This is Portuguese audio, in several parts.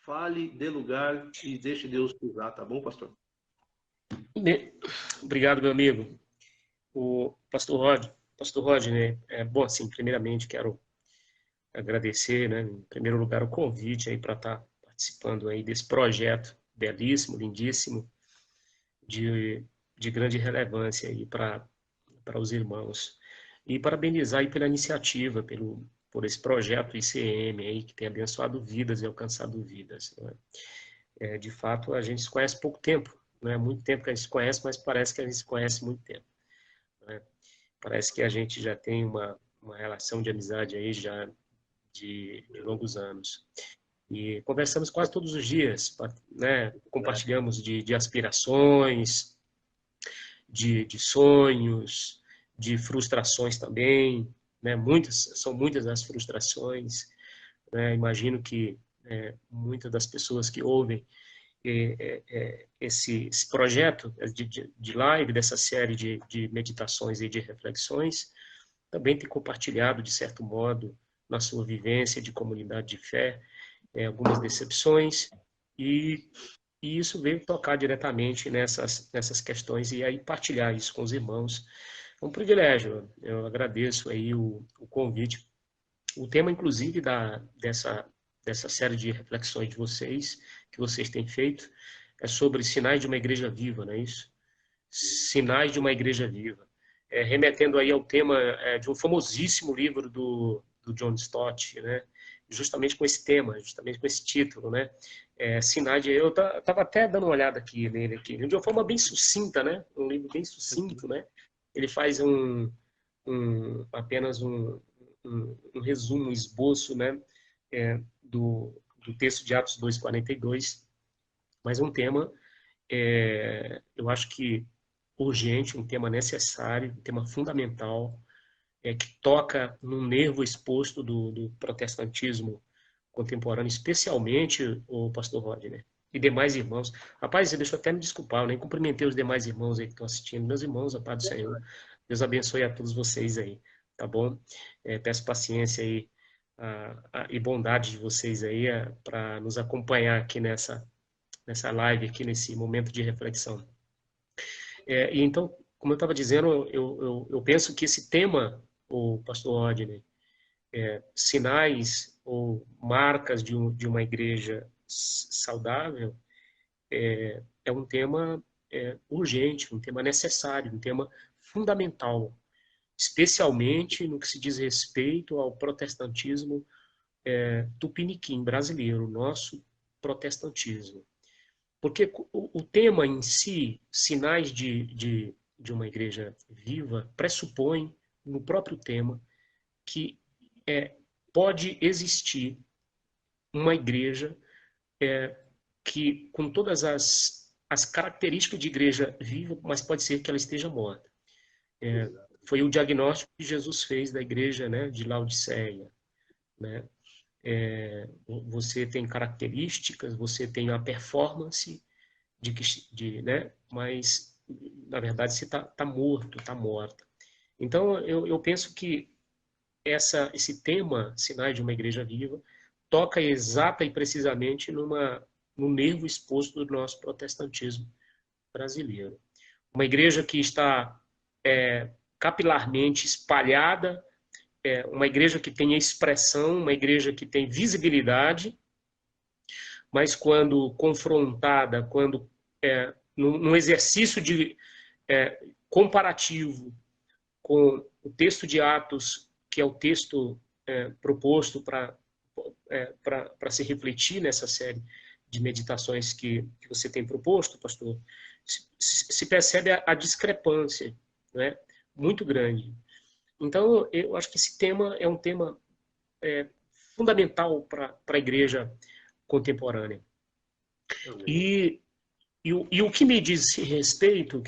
fale, dê lugar e deixe Deus usar, tá bom, pastor? Obrigado, meu amigo. O Pastor Rodney, bom, assim, primeiramente quero agradecer, né, em primeiro lugar, o convite aí para estar participando aí desse projeto belíssimo, lindíssimo, de, de grande relevância aí para os irmãos. E parabenizar aí pela iniciativa, por esse projeto ICM aí, que tem abençoado vidas e alcançado vidas, né? De fato, a gente se conhece pouco tempo, não é muito tempo que a gente se conhece, mas parece que a gente se conhece muito tempo, né? Parece que a gente já tem uma relação de amizade aí já de longos anos. E conversamos quase todos os dias, né? Compartilhamos de aspirações, de sonhos, de frustrações também, né? São muitas as frustrações, né? Imagino que muitas das pessoas que ouvem esse projeto de live, dessa série de meditações e de reflexões, também tem compartilhado, de certo modo, na sua vivência de comunidade de fé, algumas decepções, e, e isso veio tocar diretamente nessas questões e aí partilhar isso com os irmãos. É um privilégio, eu agradeço aí o convite. O tema, inclusive, dessa série de reflexões de vocês, que vocês têm feito, é sobre sinais de uma igreja viva, não é isso? Sinais de uma igreja viva. Remetendo aí ao tema de um famosíssimo livro do John Stott, né? Justamente com esse tema, justamente com esse título, né? Sinais de... Eu estava até dando uma olhada aqui nele, aqui, de uma forma bem sucinta, né? Um livro bem sucinto, né? Ele faz apenas um resumo, um esboço, né? Do texto de Atos 2:42, mas um tema, eu acho que urgente, um tema necessário, um tema fundamental, que toca no nervo exposto do protestantismo contemporâneo, especialmente o pastor Rodney e demais irmãos. Rapaz, deixa eu até me desculpar, eu nem cumprimentei os demais irmãos aí que estão assistindo. Meus irmãos, a paz do Senhor. Deus abençoe a todos vocês aí, tá bom? Peço paciência aí e bondade de vocês aí para nos acompanhar aqui nessa live, aqui nesse momento de reflexão. E então, como eu estava dizendo, eu penso que esse tema, o pastor Rodney, sinais ou marcas de uma igreja saudável, é um tema urgente, um tema necessário, um tema fundamental, especialmente no que se diz respeito ao protestantismo tupiniquim brasileiro, nosso protestantismo. Porque o tema em si, sinais de uma igreja viva, pressupõe no próprio tema que pode existir uma igreja que, com todas as características de igreja viva, mas pode ser que ela esteja morta. Foi o diagnóstico que Jesus fez da igreja, né, de Laodiceia, né? Você tem características, você tem a performance né? Mas na verdade você está morto, está morta. Então eu penso que esse tema, sinais de uma igreja viva, toca exata e precisamente no nervo exposto do nosso protestantismo brasileiro. Uma igreja que está capilarmente espalhada, uma igreja que tem expressão, uma igreja que tem visibilidade, mas quando confrontada, quando num exercício de comparativo com o texto de Atos, que é o texto proposto para se refletir nessa série de meditações que você tem proposto, pastor, se percebe a discrepância, né, muito grande. Então, eu acho que esse tema é um tema fundamental para a igreja contemporânea. E o que me diz respeito,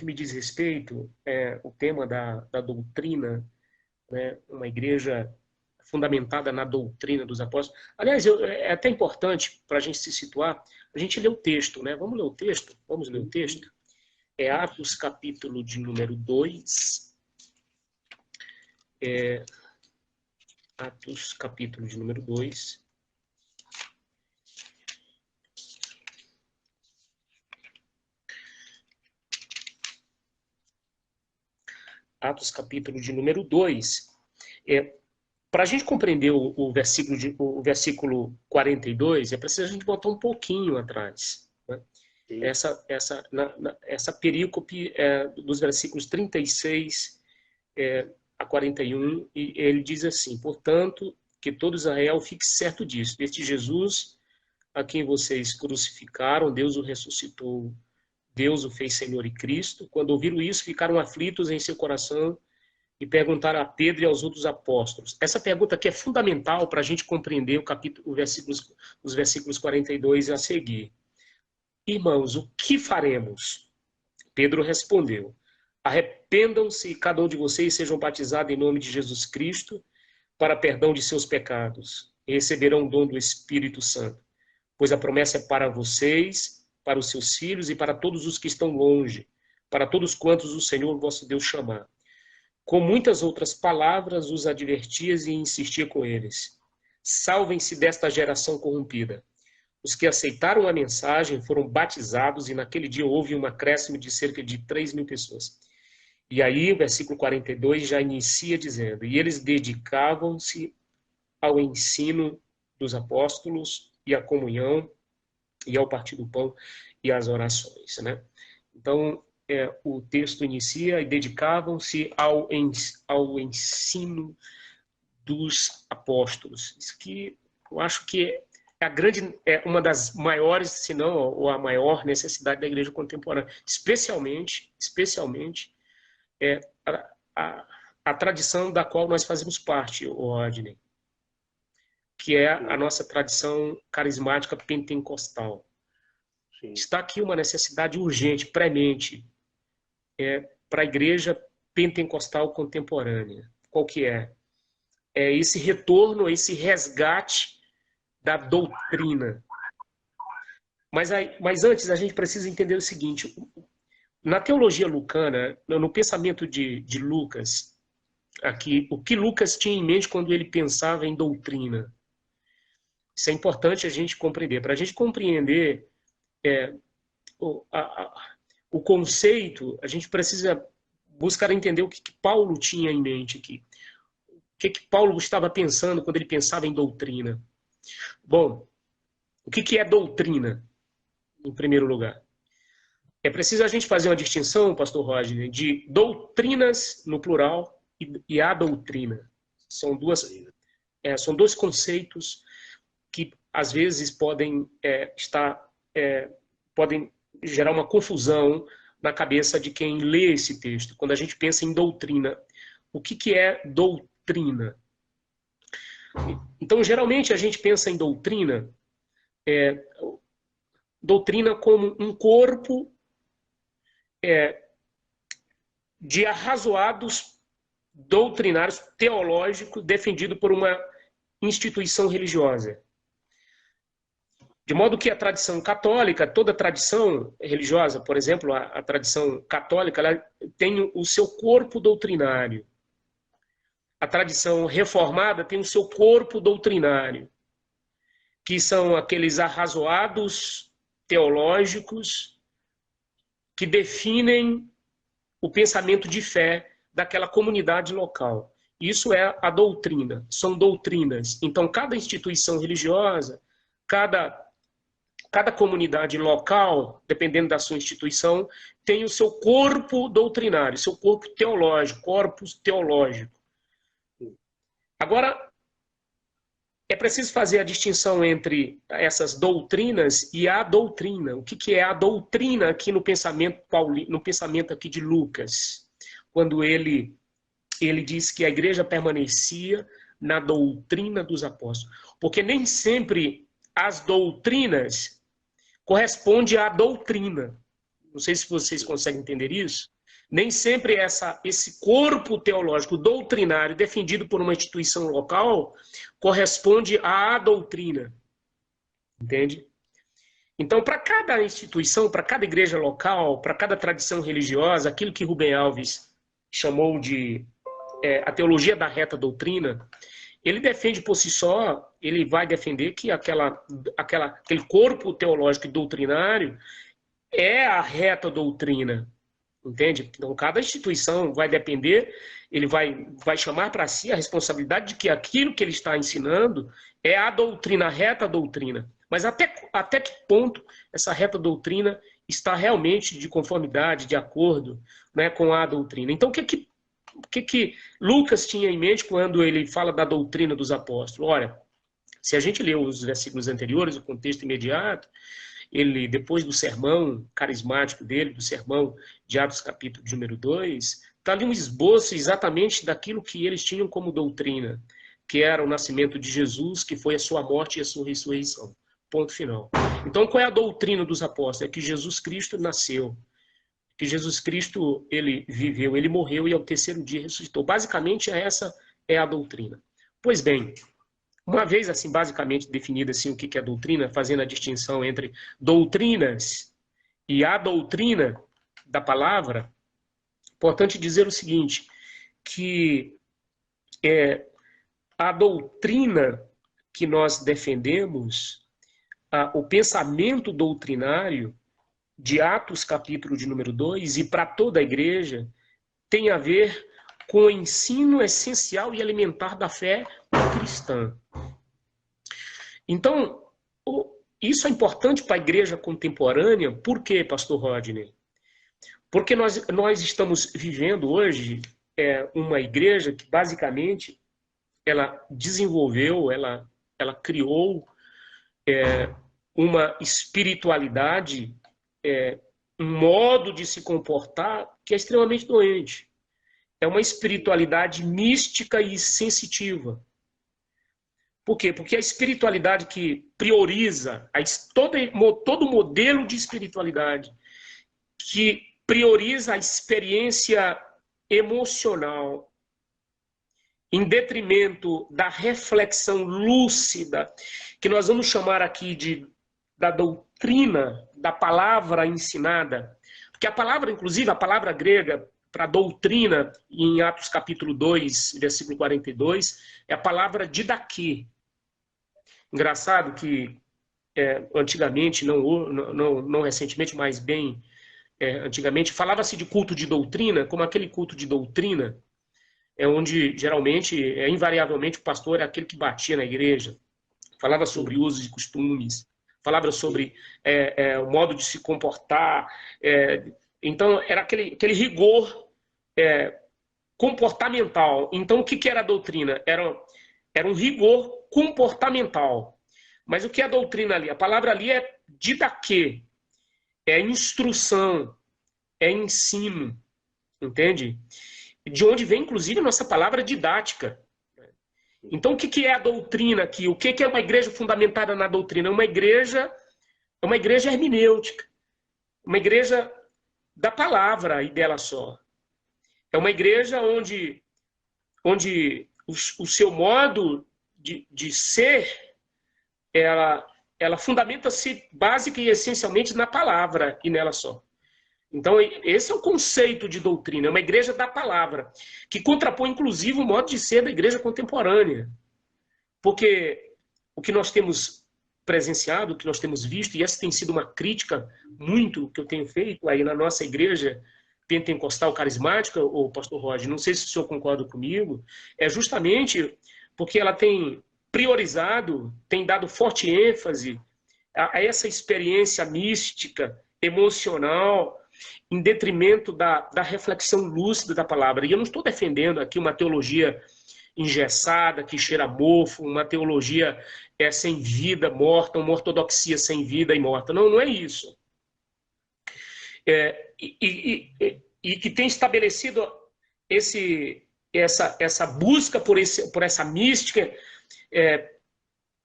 é o tema da doutrina, né? Uma igreja fundamentada na doutrina dos apóstolos. Aliás, é até importante para a gente se situar, a gente lê o texto, né? Vamos ler o texto? Vamos ler o texto? É Atos, capítulo de número 2. Atos, capítulo de número 2. Atos capítulo de número 2. Para a gente compreender o versículo 42, é preciso a gente voltar um pouquinho atrás. Né? Essa perícope dos versículos 36 a 41, e ele diz assim: portanto, que todo Israel fique certo disso. Este Jesus, a quem vocês crucificaram, Deus o ressuscitou, Deus o fez Senhor e Cristo. Quando ouviram isso, ficaram aflitos em seu coração e perguntaram a Pedro e aos outros apóstolos. Essa pergunta aqui é fundamental para a gente compreender os versículos 42 a seguir. Irmãos, o que faremos? Pedro respondeu: arrependam-se e cada um de vocês sejam batizados em nome de Jesus Cristo para perdão de seus pecados, e receberão o dom do Espírito Santo, pois a promessa é para vocês, para os seus filhos e para todos os que estão longe, para todos quantos o Senhor vosso Deus chamar. Com muitas outras palavras os advertia e insistia com eles: salvem-se desta geração corrompida. Os que aceitaram a mensagem foram batizados e naquele dia houve um acréscimo de cerca de 3.000 pessoas. E aí o versículo 42 já inicia dizendo: e eles dedicavam-se ao ensino dos apóstolos e à comunhão e ao partir do pão e às orações, né? Então, o texto inicia: e dedicavam-se ao ensino dos apóstolos. Isso que eu acho que é uma das maiores, se não a maior necessidade da igreja contemporânea, especialmente a tradição da qual nós fazemos parte, Rodney, que é a nossa tradição carismática pentecostal. Sim. Está aqui uma necessidade urgente, premente, para a igreja pentecostal contemporânea. Qual que é? É esse retorno, esse resgate da doutrina. Mas antes a gente precisa entender o seguinte: na teologia lucana, no pensamento de Lucas, aqui, o que Lucas tinha em mente quando ele pensava em doutrina? Isso é importante a gente compreender. Para a gente compreender o conceito, a gente precisa buscar entender o que Paulo tinha em mente aqui. O que Paulo estava pensando quando ele pensava em doutrina? Bom, o que é doutrina, em primeiro lugar? É preciso a gente fazer uma distinção, pastor Rodney, de doutrinas no plural e a doutrina. São dois conceitos que às vezes podem gerar uma confusão na cabeça de quem lê esse texto. Quando a gente pensa em doutrina, o que é doutrina? Então, geralmente a gente pensa em doutrina como um corpo de arrazoados doutrinários teológicos defendido por uma instituição religiosa. De modo que a tradição católica, toda tradição religiosa, por exemplo, a tradição católica, ela tem o seu corpo doutrinário. A tradição reformada tem o seu corpo doutrinário, que são aqueles arrazoados teológicos que definem o pensamento de fé daquela comunidade local. Isso é a doutrina, são doutrinas. Então, cada instituição religiosa, cada comunidade local, dependendo da sua instituição, tem o seu corpo doutrinário, seu corpo teológico, corpus teológico. Agora, é preciso fazer a distinção entre essas doutrinas e a doutrina. O que é a doutrina aqui no pensamento paulino, no pensamento aqui de Lucas, quando ele diz que a igreja permanecia na doutrina dos apóstolos? Porque nem sempre as doutrinas correspondem à doutrina. Não sei se vocês conseguem entender isso. Nem sempre esse corpo teológico doutrinário defendido por uma instituição local corresponde à doutrina. Entende? Então, para cada instituição, para cada igreja local, para cada tradição religiosa, aquilo que Rubem Alves chamou de a teologia da reta doutrina, ele defende por si só, ele vai defender que aquele corpo teológico e doutrinário é a reta doutrina. entende? Então, cada instituição vai depender, ele vai chamar para si a responsabilidade de que aquilo que ele está ensinando é a doutrina, a reta doutrina. Mas até que ponto essa reta doutrina está realmente de conformidade, de acordo, né, com a doutrina? Então, o que Lucas tinha em mente quando ele fala da doutrina dos apóstolos? Olha, se a gente lê os versículos anteriores, o contexto imediato, ele, depois do sermão carismático dele, do sermão de Atos capítulo de número 2, está ali um esboço exatamente daquilo que eles tinham como doutrina, que era o nascimento de Jesus, que foi a sua morte e a sua ressurreição. Ponto final. Então, qual é a doutrina dos apóstolos? É que Jesus Cristo nasceu, que Jesus Cristo, ele viveu, ele morreu e ao terceiro dia ressuscitou. Basicamente, essa é a doutrina. Pois bem, uma vez assim, basicamente definida assim, o que é doutrina, fazendo a distinção entre doutrinas e a doutrina da palavra, importante dizer o seguinte, que a doutrina que nós defendemos, o pensamento doutrinário de Atos capítulo de número 2 e para toda a igreja tem a ver com o ensino essencial e elementar da fé cristã. Então, isso é importante para a igreja contemporânea. Por quê, pastor Rodney? Porque nós estamos vivendo hoje uma igreja que basicamente ela desenvolveu, ela criou uma espiritualidade, um modo de se comportar que é extremamente doente. É uma espiritualidade mística e sensitiva. Por quê? Porque a espiritualidade que prioriza, todo modelo de espiritualidade que prioriza a experiência emocional em detrimento da reflexão lúcida, que nós vamos chamar aqui da doutrina, da palavra ensinada. Porque a palavra, inclusive, a palavra grega para doutrina, em Atos capítulo 2, versículo 42, é a palavra didaquê. Engraçado que antigamente, não recentemente, mas bem antigamente, falava-se de culto de doutrina, como aquele culto de doutrina, onde geralmente, invariavelmente, o pastor é aquele que batia na igreja, falava sobre usos e costumes, falava sobre o modo de se comportar. Então, era aquele rigor comportamental. Então, o que era a doutrina? Era um rigor comportamental. Mas o que é a doutrina ali? A palavra ali é didaquê, é instrução, é ensino, entende? De onde vem, inclusive, a nossa palavra didática. Então, o que é a doutrina aqui? O que é uma igreja fundamentada na doutrina? É uma igreja hermenêutica, uma igreja da palavra e dela só. É uma igreja onde o seu modo de ser, ela fundamenta-se básica e essencialmente na palavra e nela só. Então, esse é o conceito de doutrina, é uma igreja da palavra, que contrapõe, inclusive, o modo de ser da igreja contemporânea. Porque o que nós temos presenciado, o que nós temos visto, e essa tem sido uma crítica muito que eu tenho feito aí na nossa igreja pentecostal carismática, o pastor Roger, não sei se o senhor concorda comigo, é justamente porque ela tem priorizado, tem dado forte ênfase a essa experiência mística, emocional, em detrimento da reflexão lúcida da palavra. E eu não estou defendendo aqui uma teologia engessada, que cheira a mofo, uma teologia sem vida, morta, uma ortodoxia sem vida e morta. Não é isso. E que tem estabelecido essa busca por essa mística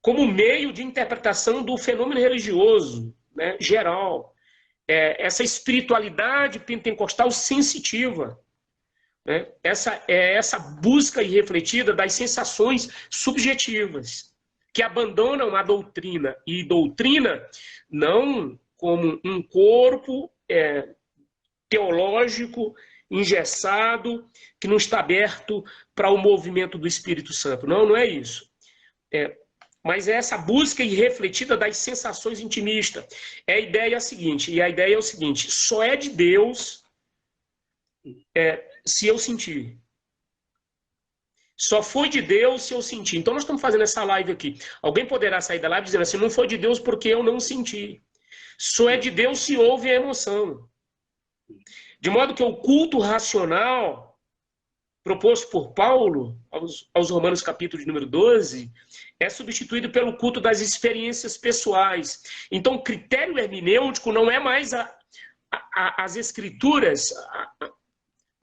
como meio de interpretação do fenômeno religioso, né, geral. Essa espiritualidade pentecostal sensitiva. Né? Essa busca irrefletida das sensações subjetivas, que abandonam a doutrina. E doutrina não como um corpo teológico, engessado, que não está aberto para o movimento do Espírito Santo. Não é isso. Mas é essa busca irrefletida das sensações intimistas. A ideia é a seguinte, só é de Deus se eu sentir. Só foi de Deus se eu sentir. Então nós estamos fazendo essa live aqui. Alguém poderá sair da live dizendo assim, não foi de Deus porque eu não senti. Só é de Deus se houve a emoção. De modo que o culto racional proposto por Paulo aos Romanos capítulo de número 12 é substituído pelo culto das experiências pessoais. Então o critério hermenêutico não é mais as escrituras,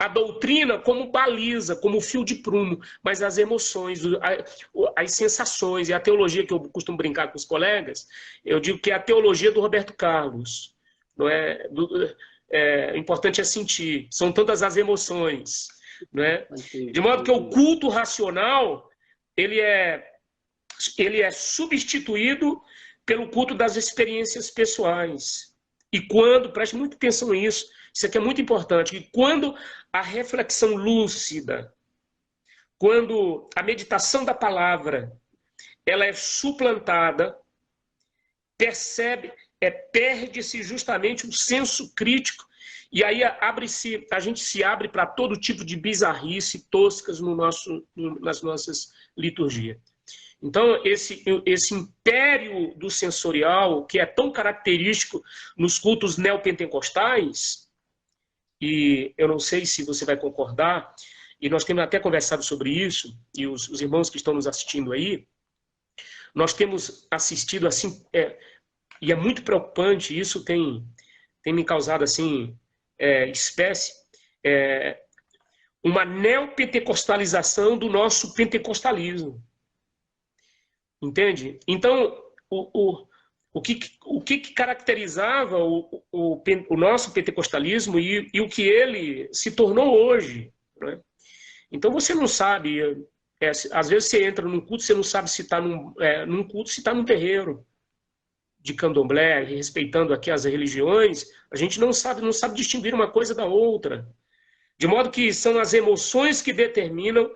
a doutrina como baliza, como fio de prumo, mas as emoções, as sensações. E a teologia que eu costumo brincar com os colegas, eu digo que é a teologia do Roberto Carlos. Não é? Importante é sentir. São tantas as emoções. Não é? De modo que o culto racional ele é substituído pelo culto das experiências pessoais. E quando, preste muita atenção nisso, isso aqui é muito importante, e quando a reflexão lúcida, quando a meditação da palavra, ela é suplantada, perde-se justamente o senso crítico, e aí a gente se abre para todo tipo de bizarrice toscas nas nossas liturgias. Então, esse império do sensorial, que é tão característico nos cultos neopentecostais, e eu não sei se você vai concordar, e nós temos até conversado sobre isso, e os irmãos que estão nos assistindo aí, nós temos assistido assim, e é muito preocupante, isso tem me causado assim, uma neopentecostalização do nosso pentecostalismo. Entende? Então, o que caracterizava o nosso pentecostalismo e o que ele se tornou hoje. Né? Então, você não sabe, às vezes você entra num culto, você não sabe se está num culto, se está num terreiro de candomblé, respeitando aqui as religiões, a gente não sabe distinguir uma coisa da outra. De modo que são as emoções que determinam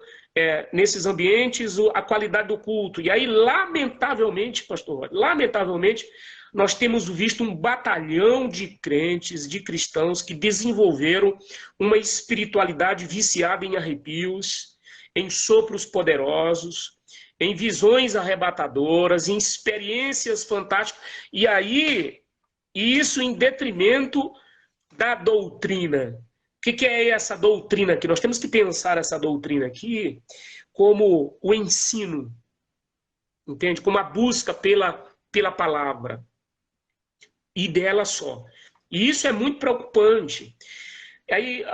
nesses ambientes a qualidade do culto. E aí, lamentavelmente, pastor, lamentavelmente, nós temos visto um batalhão de crentes, de cristãos que desenvolveram uma espiritualidade viciada em arrepios, em sopros poderosos, em visões arrebatadoras, em experiências fantásticas. E aí, isso em detrimento da doutrina. O que é essa doutrina aqui? Nós temos que pensar essa doutrina aqui como o ensino, entende? Como a busca pela palavra e dela só. E isso é muito preocupante. Aí,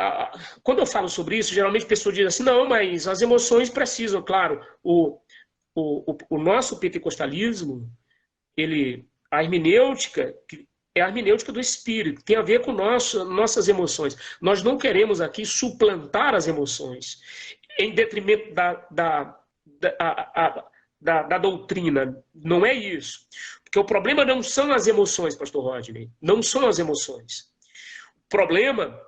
quando eu falo sobre isso, geralmente a pessoa diz assim, não, mas as emoções precisam, claro. O nosso pentecostalismo, a hermenêutica, é a hermenêutica do Espírito, tem a ver com nossas emoções. Nós não queremos aqui suplantar as emoções em detrimento da doutrina. Não é isso. Porque o problema não são as emoções, pastor Rodney. Não são as emoções. O problema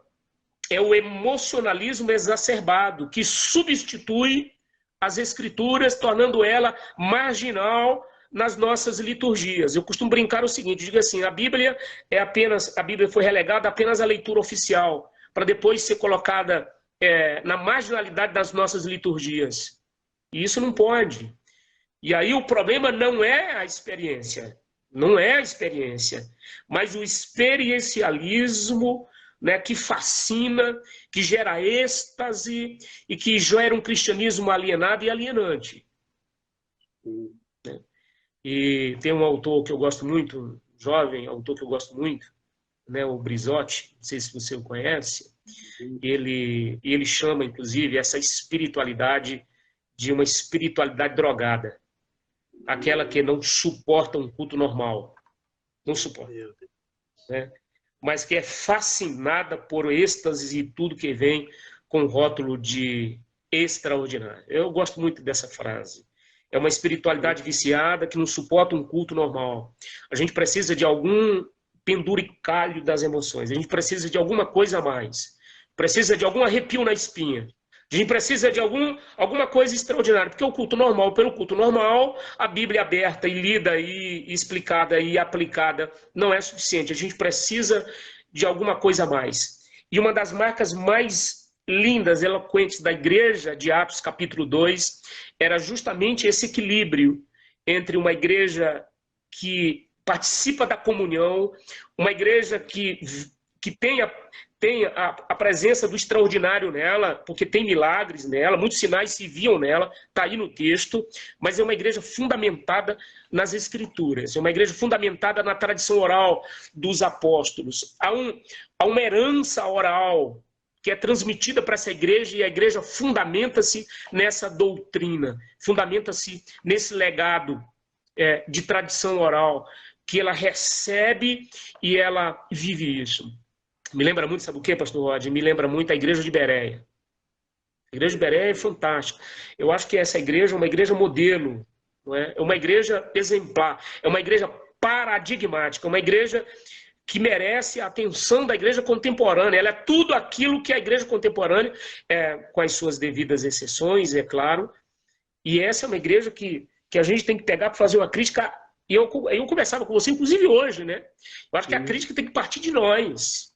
é o emocionalismo exacerbado, que substitui as escrituras, tornando ela marginal nas nossas liturgias. Eu costumo brincar o seguinte, digo assim, a Bíblia foi relegada apenas à leitura oficial, para depois ser colocada na marginalidade das nossas liturgias. E isso não pode. E aí o problema não é a experiência, mas o experiencialismo, né, que fascina, que gera êxtase e que gera um cristianismo alienado e alienante. E tem um autor que eu gosto muito, jovem autor que eu gosto muito, né, o Brizotti, não sei se você o conhece, ele chama, inclusive, essa espiritualidade de uma espiritualidade drogada, aquela que não suporta um culto normal, não suporta, né? Mas que é fascinada por êxtase e tudo que vem com o rótulo de extraordinário. Eu gosto muito dessa frase. É uma espiritualidade viciada que não suporta um culto normal. A gente precisa de algum penduricalho das emoções. A gente precisa de alguma coisa a mais. Precisa de algum arrepio na espinha. A gente precisa de alguma coisa extraordinária. Porque o culto normal, pelo culto normal, a Bíblia aberta e lida e explicada e aplicada não é suficiente. A gente precisa de alguma coisa a mais. E uma das marcas mais lindas, eloquentes da igreja de Atos capítulo 2 era justamente esse equilíbrio entre uma igreja que participa da comunhão, uma igreja que tem a presença do extraordinário nela, porque tem milagres nela, muitos sinais se viam nela, está aí no texto, mas é uma igreja fundamentada nas Escrituras, é uma igreja fundamentada na tradição oral dos apóstolos. Há uma herança oral que é transmitida para essa igreja, e a igreja fundamenta-se nessa doutrina, fundamenta-se nesse legado de tradição oral, que ela recebe e ela vive isso. Me lembra muito, sabe o que, pastor Rod? Me lembra muito a igreja de Bereia. A igreja de Bereia é fantástica. Eu acho que essa igreja é uma igreja modelo, não é? É uma igreja exemplar, é uma igreja paradigmática, uma igreja que merece a atenção da igreja contemporânea. Ela é tudo aquilo que a igreja contemporânea, com as suas devidas exceções, é claro. E essa é uma igreja que a gente tem que pegar para fazer uma crítica. E eu conversava com você, inclusive hoje, né? Eu acho que a crítica tem que partir de nós.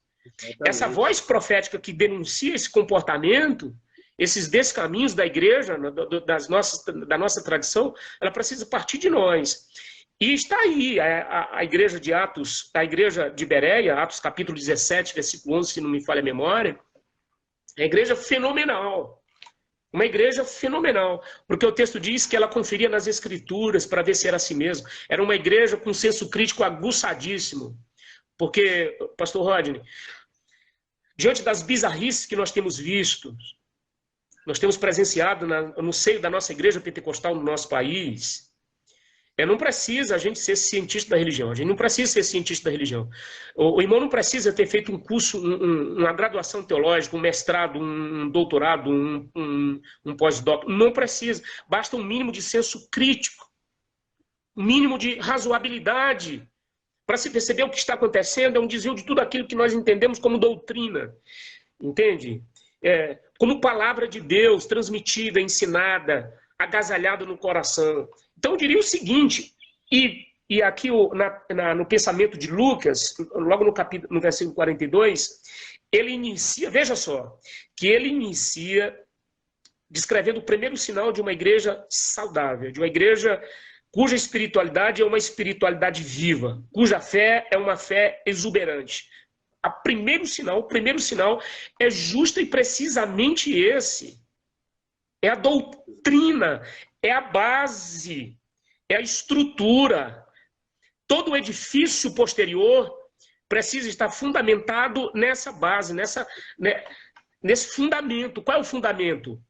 Essa voz profética que denuncia esse comportamento, esses descaminhos da igreja, da nossa tradição, ela precisa partir de nós. E está aí a igreja de Atos, a igreja de Bereia, Atos capítulo 17, versículo 11, se não me falha a memória, é uma igreja fenomenal. Uma igreja fenomenal, porque o texto diz que ela conferia nas Escrituras para ver se era assim mesmo. Era uma igreja com senso crítico aguçadíssimo. Porque, pastor Rodney, diante das bizarrices que nós temos visto, nós temos presenciado no seio da nossa igreja pentecostal no nosso país, não precisa a gente ser cientista da religião. A gente não precisa ser cientista da religião. O irmão não precisa ter feito um curso, uma graduação teológica, um mestrado, um doutorado, um pós-doc. Não precisa. Basta um mínimo de senso crítico, um mínimo de razoabilidade para se perceber o que está acontecendo. É um desvio de tudo aquilo que nós entendemos como doutrina. Entende? Como palavra de Deus transmitida, ensinada, agasalhada no coração. Então, eu diria o seguinte, e aqui no pensamento de Lucas, logo no versículo 42, ele inicia, veja só, que ele inicia descrevendo o primeiro sinal de uma igreja saudável, de uma igreja cuja espiritualidade é uma espiritualidade viva, cuja fé é uma fé exuberante. O primeiro sinal é justo e precisamente esse. É a doutrina, é a base, é a estrutura. Todo o edifício posterior precisa estar fundamentado nessa base, nesse fundamento. Qual é o fundamento?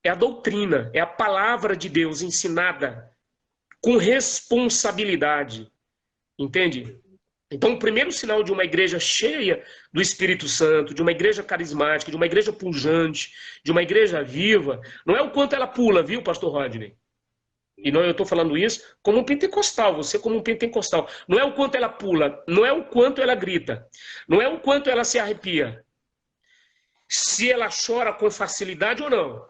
É a doutrina, é a palavra de Deus ensinada com responsabilidade. Entende? Então, o primeiro sinal de uma igreja cheia do Espírito Santo, de uma igreja carismática, de uma igreja pujante, de uma igreja viva, não é o quanto ela pula, viu, pastor Rodney? E não, eu estou falando isso como um pentecostal, você como um pentecostal. Não é o quanto ela pula, não é o quanto ela grita, não é o quanto ela se arrepia. Se ela chora com facilidade ou não.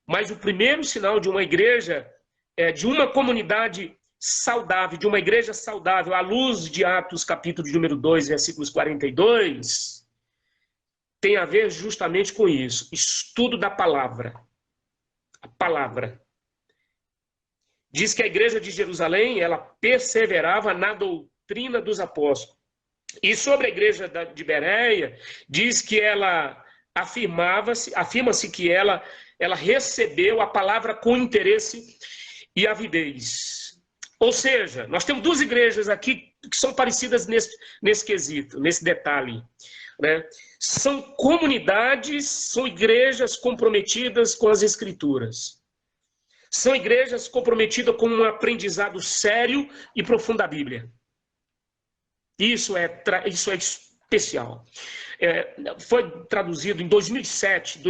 Mas o primeiro sinal de uma igreja, de uma comunidade saudável, de uma igreja saudável, à luz de Atos, capítulo de número 2, versículos 42, tem a ver justamente com isso. Estudo da palavra. A palavra. Diz que a igreja de Jerusalém, ela perseverava na doutrina dos apóstolos. E sobre a igreja de Bereia, diz que ela afirma-se que ela recebeu a palavra com interesse e avidez. Ou seja, nós temos duas igrejas aqui que são parecidas nesse quesito, nesse detalhe. Né? São comunidades, são igrejas comprometidas com as Escrituras. São igrejas comprometidas com um aprendizado sério e profundo da Bíblia. Isso é especial. Foi traduzido em 2007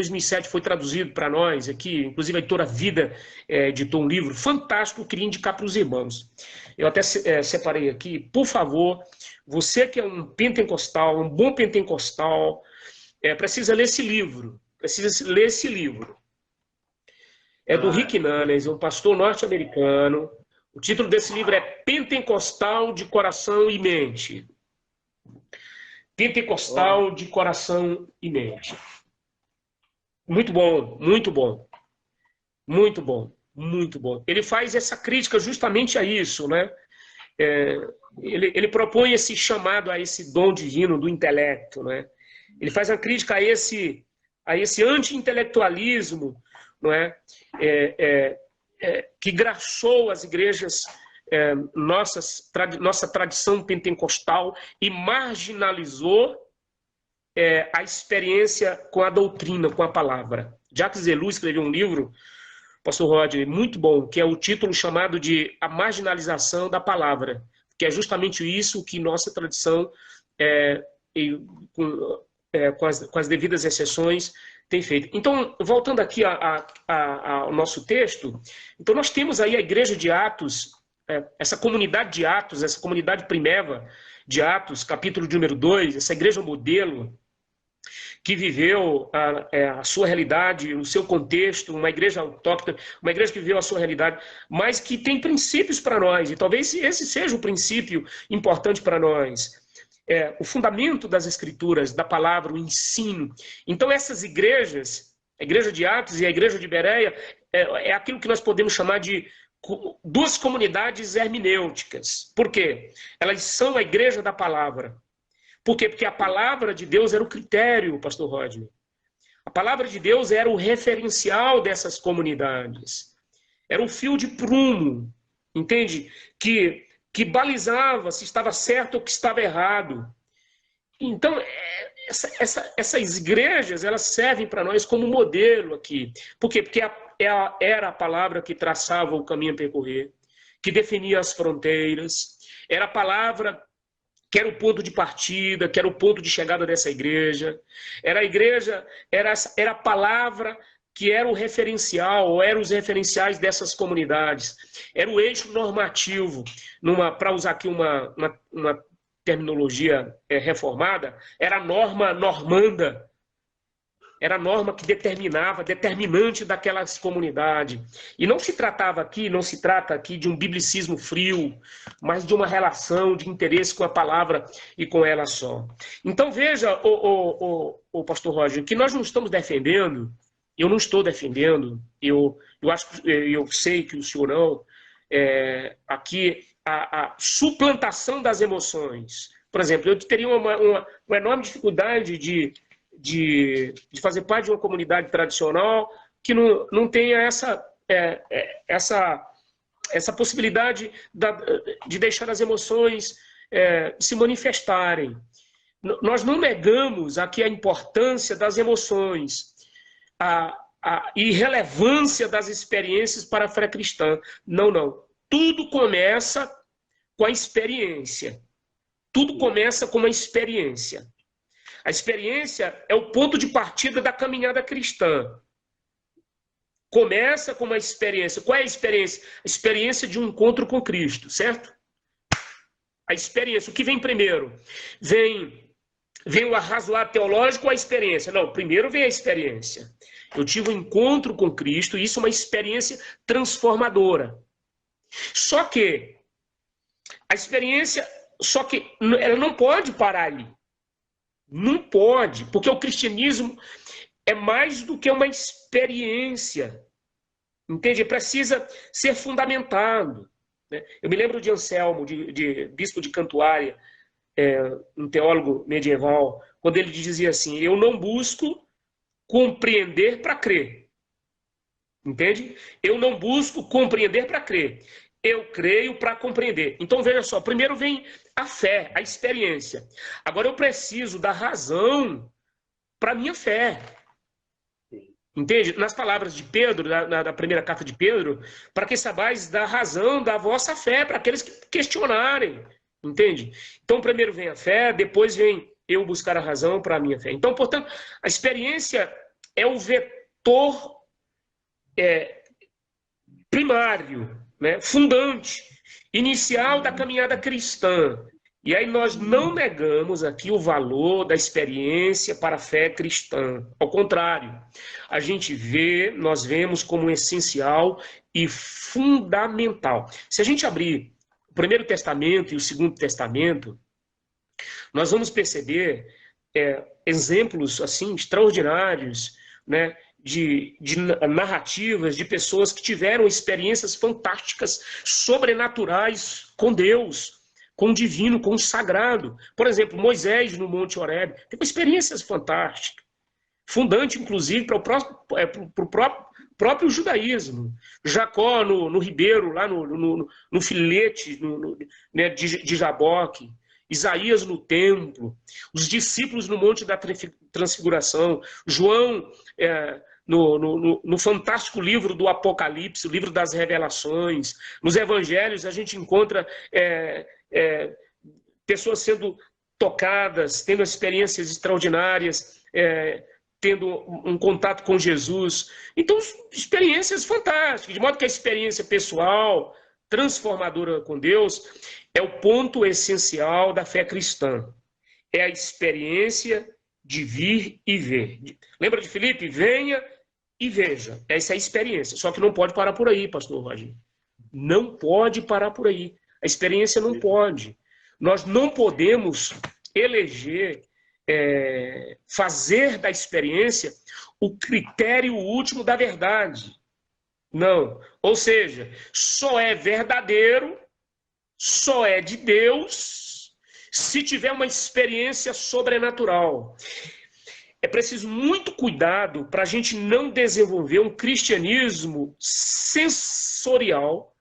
foi traduzido para nós aqui, inclusive a editora Vida editou um livro fantástico que eu queria indicar para os irmãos. Eu até separei aqui, por favor, você que é um pentecostal, um bom pentecostal, precisa ler esse livro, É do Rick Nanes, um pastor norte-americano. O título desse livro é Pentecostal de Coração e Mente. pentecostal de coração e mente. Muito bom, muito bom. Muito bom, muito bom. Ele faz essa crítica justamente a isso, né? Ele propõe esse chamado a esse dom divino do intelecto, né? Ele faz uma crítica a esse anti-intelectualismo, não é? Que graxou as igrejas, nossa tradição pentecostal, e marginalizou a experiência com a doutrina, com a palavra. Jacques Ellul escreveu um livro, pastor Rodney, muito bom, que é o título chamado de A Marginalização da Palavra, que é justamente isso que nossa tradição, com as devidas exceções, tem feito. Então, voltando aqui ao nosso texto, então nós temos aí a igreja de Atos, essa comunidade de Atos, essa comunidade primeva de Atos, capítulo de número 2, essa igreja modelo, que viveu a sua realidade, o seu contexto, uma igreja autóctone, uma igreja que viveu a sua realidade, mas que tem princípios para nós, e talvez esse seja o princípio importante para nós. O fundamento das escrituras, da palavra, o ensino. Então essas igrejas, a igreja de Atos e a igreja de Bereia, é aquilo que nós podemos chamar de duas comunidades hermenêuticas. Por quê? Elas são a igreja da palavra. Por quê? Porque a palavra de Deus era o critério, pastor Rodney. A palavra de Deus era o referencial dessas comunidades. Era um fio de prumo, entende? Que balizava se estava certo ou que estava errado. Então, essas igrejas, elas servem para nós como modelo aqui. Por quê? Porque era a palavra que traçava o caminho a percorrer, que definia as fronteiras, era a palavra que era o ponto de partida, que era o ponto de chegada dessa igreja. Era a igreja, era a palavra que era o referencial, ou eram os referenciais dessas comunidades. Era o eixo normativo, para usar aqui uma terminologia reformada, era a norma normanda. Era a norma que determinante daquelas comunidades. E não se trata aqui de um biblicismo frio, mas de uma relação de interesse com a palavra e com ela só. Então veja, o pastor Roger, que nós não estamos defendendo, eu não estou defendendo, eu sei que o senhor não, aqui a suplantação das emoções. Por exemplo, eu teria uma enorme dificuldade de fazer parte de uma comunidade tradicional que não tenha essa possibilidade de deixar as emoções se manifestarem. Nós não negamos aqui a importância das emoções, a irrelevância das experiências para a fé cristã. Não. Tudo começa com a experiência. Tudo começa com uma experiência. A experiência é o ponto de partida da caminhada cristã. Começa com uma experiência. Qual é a experiência? A experiência de um encontro com Cristo, certo? A experiência. O que vem primeiro? Vem o arrazoado teológico ou a experiência? Não, primeiro vem a experiência. Eu tive um encontro com Cristo e isso é uma experiência transformadora. Só que a experiência, ela não pode parar ali. Não pode, porque o cristianismo é mais do que uma experiência. Entende? Precisa ser fundamentado. Né? Eu me lembro de Anselmo, de bispo de Cantuária, um teólogo medieval, quando ele dizia assim: eu não busco compreender para crer. Entende? Eu não busco compreender para crer. Eu creio para compreender. Então, veja só, primeiro vem a fé, a experiência. Agora eu preciso da razão para a minha fé. Entende? Nas palavras de Pedro, na primeira carta de Pedro, para que sabais da razão da vossa fé, para aqueles que questionarem. Entende? Então, primeiro vem a fé, depois vem eu buscar a razão para a minha fé. Então, portanto, a experiência é o vetor primário, né, fundante, inicial da caminhada cristã. E aí nós não negamos aqui o valor da experiência para a fé cristã. Ao contrário, nós vemos como essencial e fundamental. Se a gente abrir o Primeiro Testamento e o Segundo Testamento, nós vamos perceber exemplos assim extraordinários, né, de narrativas de pessoas que tiveram experiências fantásticas, sobrenaturais com Deus, com o divino, com o sagrado. Por exemplo, Moisés no Monte Horebe teve experiências fantásticas, fundante, inclusive, para o próprio judaísmo. Jacó no ribeiro, lá no filete né, de Jaboque. Isaías no templo. Os discípulos no Monte da Transfiguração. João no fantástico livro do Apocalipse, o livro das Revelações. Nos evangelhos a gente encontra pessoas sendo tocadas, tendo experiências extraordinárias, tendo um contato com Jesus. Então, experiências fantásticas, de modo que a experiência pessoal, transformadora com Deus, é o ponto essencial da fé cristã. É a experiência de vir e ver. Lembra de Filipe? Venha e veja. Essa é a experiência. Só que não pode parar por aí, pastor Roger. Não pode parar por aí. A experiência não pode. Nós não podemos eleger, fazer da experiência o critério último da verdade. Não. Ou seja, só é verdadeiro, só é de Deus, se tiver uma experiência sobrenatural. É preciso muito cuidado para a gente não desenvolver um cristianismo sensorial,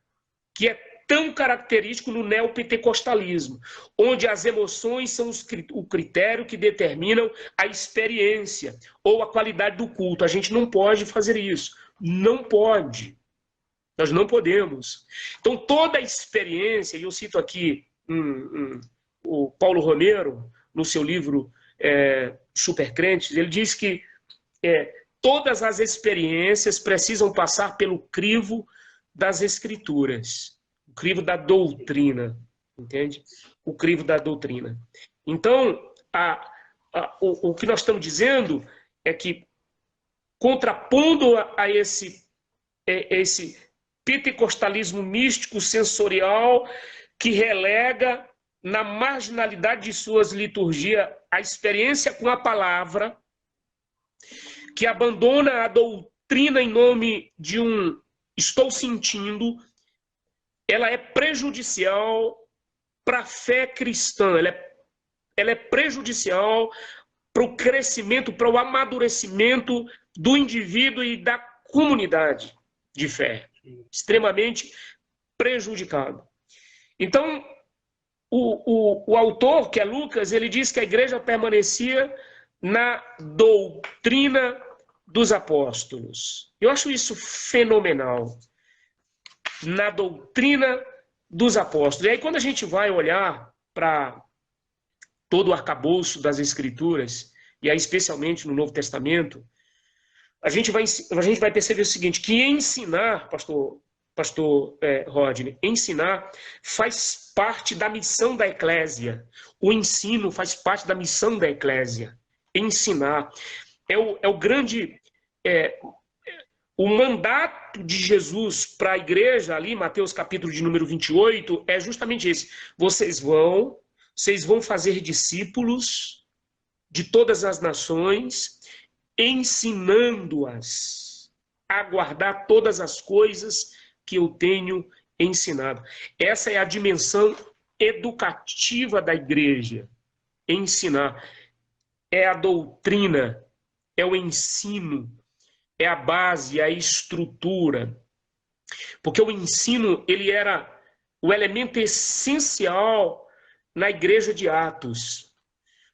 que é tão característico no neopentecostalismo, onde as emoções são o critério que determinam a experiência ou a qualidade do culto. A gente não pode fazer isso. Não pode. Nós não podemos. Então, toda a experiência, e eu cito aqui o Paulo Romero, no seu livro Supercrentes, ele diz que todas as experiências precisam passar pelo crivo das Escrituras, o crivo da doutrina, entende? O crivo da doutrina. Então, o que nós estamos dizendo é que, contrapondo a esse pentecostalismo místico sensorial que relega na marginalidade de suas liturgias a experiência com a palavra, que abandona a doutrina em nome de um estou sentindo, ela é prejudicial para a fé cristã, ela é prejudicial para o crescimento, para o amadurecimento do indivíduo e da comunidade de fé. Extremamente prejudicado. Então, o autor, que é Lucas, ele diz que a igreja permanecia na doutrina dos apóstolos. Eu acho isso fenomenal. Na doutrina dos apóstolos. E aí, quando a gente vai olhar para todo o arcabouço das Escrituras, e aí especialmente no Novo Testamento, a gente vai perceber o seguinte, que ensinar, pastor Rodney, ensinar faz parte da missão da eclésia. O ensino faz parte da missão da eclésia. Ensinar. É o grande... o mandato de Jesus para a igreja, ali, Mateus capítulo de número 28, é justamente esse. Vocês vão fazer discípulos de todas as nações, ensinando-as a guardar todas as coisas que eu tenho ensinado. Essa é a dimensão educativa da igreja. Ensinar. É a doutrina, é o ensino, é a base, é a estrutura. Porque o ensino, ele era o elemento essencial na igreja de Atos.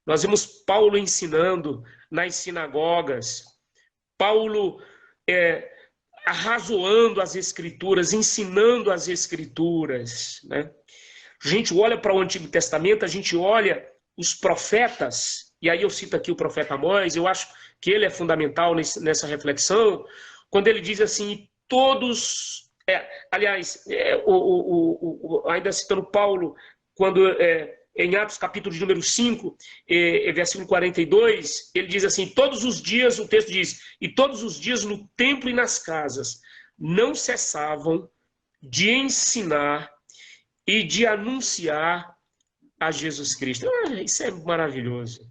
Nós vemos Paulo ensinando nas sinagogas, Paulo arrazoando as Escrituras, ensinando as Escrituras, né? A gente olha para o Antigo Testamento, a gente olha os profetas, e aí eu cito aqui o profeta Amós, eu acho que ele é fundamental nessa reflexão, quando ele diz assim, todos... ainda citando Paulo, quando em Atos capítulo de número 5, versículo 42, ele diz assim, todos os dias, o texto diz, e todos os dias no templo e nas casas, não cessavam de ensinar e de anunciar a Jesus Cristo. Isso é maravilhoso.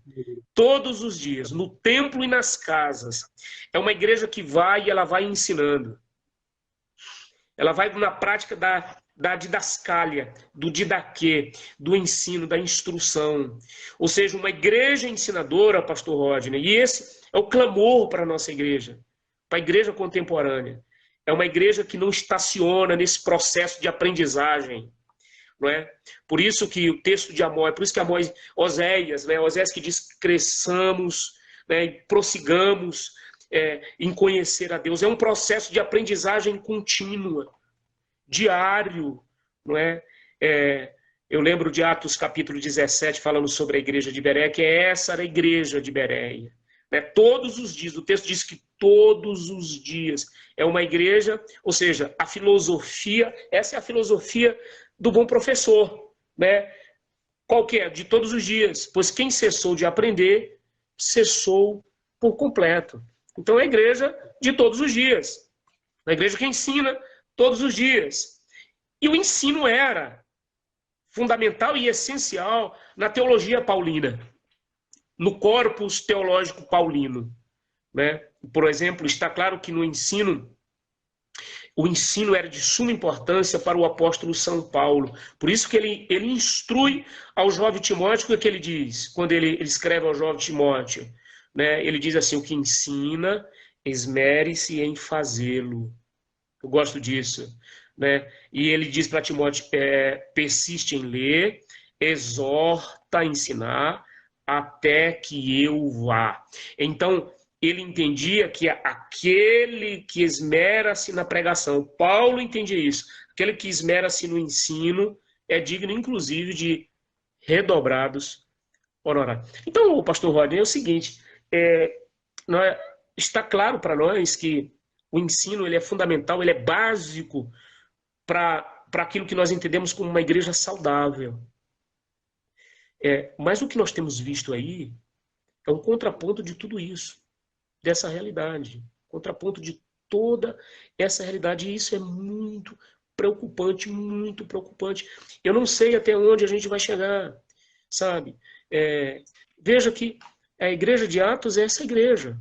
Todos os dias, no templo e nas casas. É uma igreja que vai e ela vai ensinando. Ela vai na prática da didascália, do didaquê, do ensino, da instrução. Ou seja, uma igreja ensinadora, pastor Rodney, e esse é o clamor para a nossa igreja, para a igreja contemporânea. É uma igreja que não estaciona nesse processo de aprendizagem. Não é? Por isso que o texto de Amós, por isso que Amós, Oséias, né? Oséias que diz cresçamos, né? E prossigamos em conhecer a Deus. É um processo de aprendizagem contínua, diário, não é? Eu lembro de Atos capítulo 17, falando sobre a igreja de Bereia, que essa era a igreja de Bereia. Né? Todos os dias, o texto diz que todos os dias é uma igreja, ou seja, a filosofia, essa é a filosofia do bom professor, né? Qual que é? De todos os dias. Pois quem cessou de aprender, cessou por completo. Então é a igreja de todos os dias. A igreja que ensina todos os dias. E o ensino era fundamental e essencial na teologia paulina, no corpus teológico paulino. Né? Por exemplo, está claro que no ensino, o ensino era de suma importância para o apóstolo São Paulo. Por isso que ele instrui ao jovem Timóteo, o que ele diz? Quando ele escreve ao jovem Timóteo, né? Ele diz assim, o que ensina, esmere-se em fazê-lo. Eu gosto disso. Né? E ele diz para Timóteo, persiste em ler, exorta a ensinar, até que eu vá. Então, ele entendia que aquele que esmera-se na pregação, Paulo entendia isso, aquele que esmera-se no ensino é digno, inclusive, de redobrados honorários. Então, o pastor Rodney, é o seguinte, está claro para nós que o ensino ele é fundamental, ele é básico para aquilo que nós entendemos como uma igreja saudável. Mas o que nós temos visto aí é um contraponto de tudo isso, dessa realidade, contraponto de toda essa realidade, e isso é muito preocupante, muito preocupante. Eu não sei até onde a gente vai chegar, sabe? Veja que a igreja de Atos é essa igreja,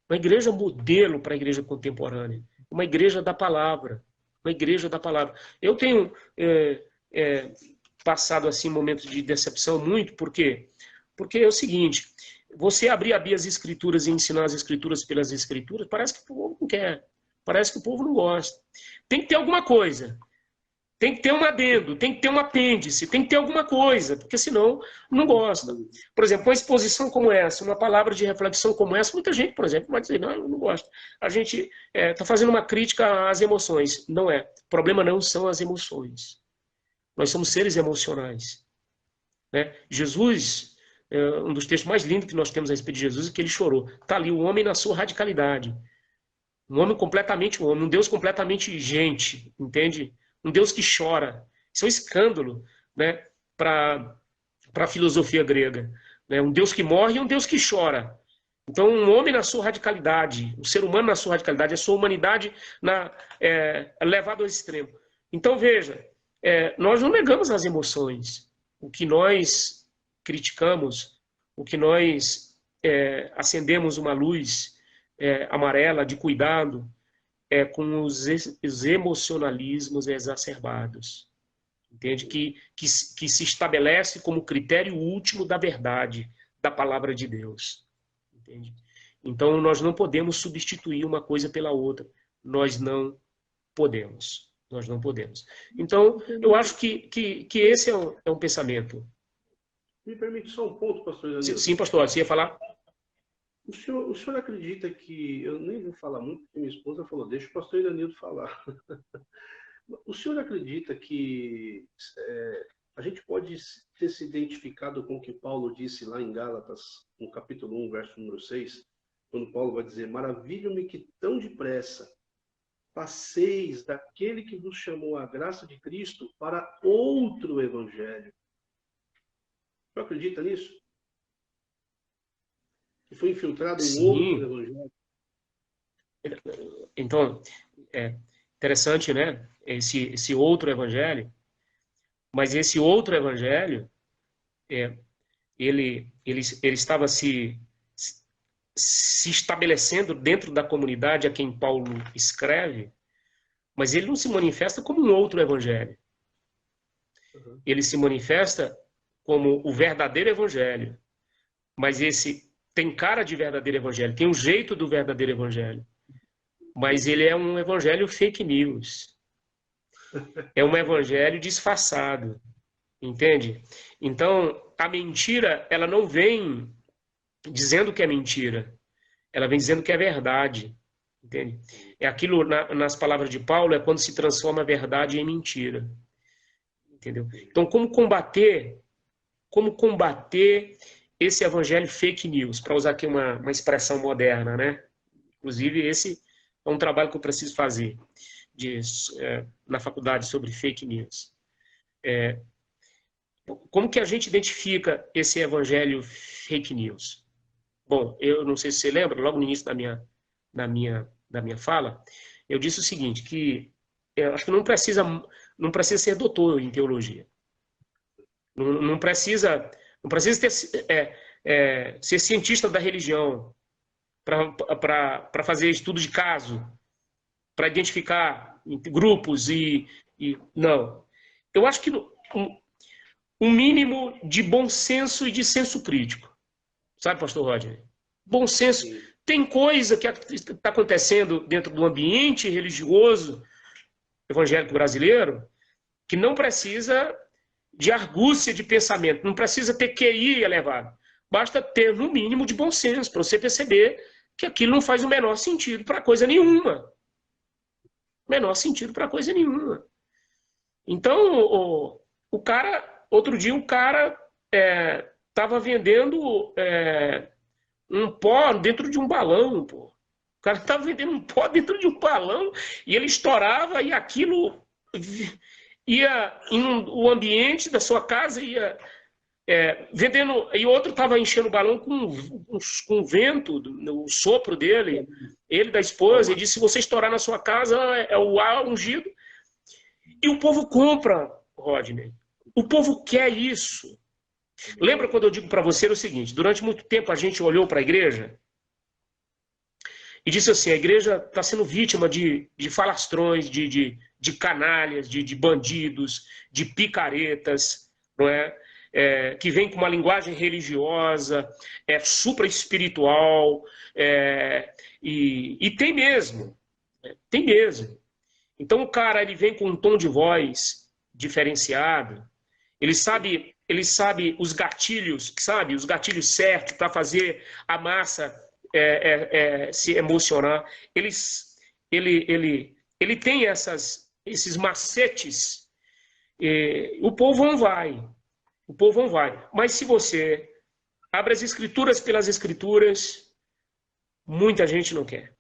uma igreja modelo para a igreja contemporânea, uma igreja da palavra, uma igreja da palavra. Eu tenho passado assim momentos de decepção muito, por quê? Porque é o seguinte, você abrir as escrituras e ensinar as escrituras pelas escrituras, parece que o povo não quer, parece que o povo não gosta. Tem que ter alguma coisa, tem que ter um adendo, tem que ter um apêndice, tem que ter alguma coisa, porque senão não gosta. Por exemplo, uma exposição como essa, uma palavra de reflexão como essa, muita gente, por exemplo, vai dizer, não, eu não gosto. A gente está fazendo uma crítica às emoções. Não é. O problema não são as emoções. Nós somos seres emocionais. Né? Jesus, um dos textos mais lindos que nós temos a respeito de Jesus é que ele chorou. Está ali o homem na sua radicalidade. Um homem completamente homem, um Deus completamente gente, entende? Um Deus que chora. Isso é um escândalo, né, para a filosofia grega. Né? Um Deus que morre e um Deus que chora. Então, um homem na sua radicalidade, um ser humano na sua radicalidade, a sua humanidade levado ao extremo. Então, veja, nós não negamos as emoções. O que nós criticamos, o que nós acendemos uma luz amarela de cuidado, com os emocionalismos exacerbados. Entende? Que se estabelece como critério último da verdade, da palavra de Deus. Entende? Então, nós não podemos substituir uma coisa pela outra. Nós não podemos. Nós não podemos. Então, eu acho que esse é um pensamento. Me permite só um ponto, pastor Danilo? Sim, pastor, você ia falar? O senhor acredita que, eu nem vou falar muito, porque minha esposa falou, deixa o pastor Danilo falar. O senhor acredita que a gente pode ter se identificado com o que Paulo disse lá em Gálatas, no capítulo 1, verso número 6, quando Paulo vai dizer, maravilho-me que tão depressa passeis daquele que vos chamou à graça de Cristo para outro evangelho. O senhor acredita nisso? Que foi infiltrado em outro evangelho? Então, interessante, né? Esse outro evangelho. Mas esse outro evangelho é, ele estava se estabelecendo dentro da comunidade a quem Paulo escreve, mas ele não se manifesta como um outro evangelho. Ele se manifesta como o verdadeiro evangelho, mas esse tem cara de verdadeiro evangelho, tem um jeito do verdadeiro evangelho, mas ele é um evangelho fake news. É um evangelho disfarçado, entende? Então, a mentira, ela não vem dizendo que é mentira, ela vem dizendo que é verdade, entende? É aquilo, nas palavras de Paulo, é quando se transforma a verdade em mentira, entendeu? Então, como combater esse evangelho fake news, para usar aqui uma expressão moderna, né? Inclusive, esse é um trabalho que eu preciso fazer na faculdade sobre fake news. Como que a gente identifica esse evangelho fake news? Bom, eu não sei se você lembra, logo no início da minha fala, eu disse o seguinte, que eu acho que não precisa ser doutor em teologia. Não precisa ser cientista da religião para fazer estudo de caso, para identificar grupos não. Eu acho que um mínimo de bom senso e de senso crítico. Sabe, pastor Rodney? Bom senso. Tem coisa que está acontecendo dentro do ambiente religioso evangélico brasileiro que não precisa de argúcia de pensamento, não precisa ter QI elevado. Basta ter, no mínimo, de bom senso, para você perceber que aquilo não faz o menor sentido para coisa nenhuma. Menor sentido para coisa nenhuma. Então, outro dia, o cara estava vendendo um pó dentro de um balão, pô. O cara estava vendendo um pó dentro de um balão e ele estourava e aquilo ia o ambiente da sua casa ia vendendo, e outro estava enchendo o balão com o vento, o sopro dele, ele da esposa, e disse, se você estourar na sua casa, é o ar ungido. E o povo compra, Rodney. O povo quer isso. Lembra quando eu digo para você o seguinte, durante muito tempo a gente olhou para a igreja e disse assim, a igreja está sendo vítima de falastrões, de canalhas, de bandidos, de picaretas, não é? Que vem com uma linguagem religiosa, supra-espiritual, e tem mesmo, tem mesmo. Então o cara ele vem com um tom de voz diferenciado, ele sabe os gatilhos, sabe? Os gatilhos certos para fazer a massa se emocionar. Ele tem esses macetes. O povo não vai. O povo não vai. Mas se você abre as escrituras pelas escrituras, muita gente não quer.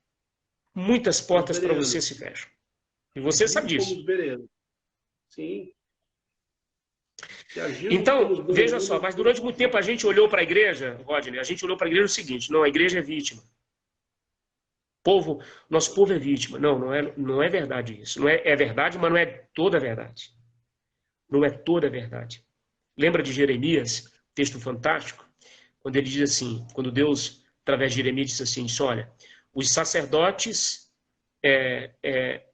Muitas portas para você se fecham. E você sabe disso. Sim. Então, veja só, mas durante muito tempo a gente olhou para a igreja, Rodney, a gente olhou para a igreja o seguinte, não, a igreja é vítima. Nosso povo é vítima. Não é verdade isso. É verdade, mas não é toda a verdade. Não é toda a verdade. Lembra de Jeremias, texto fantástico, quando ele diz assim, quando Deus, através de Jeremias, disse assim, olha, os sacerdotes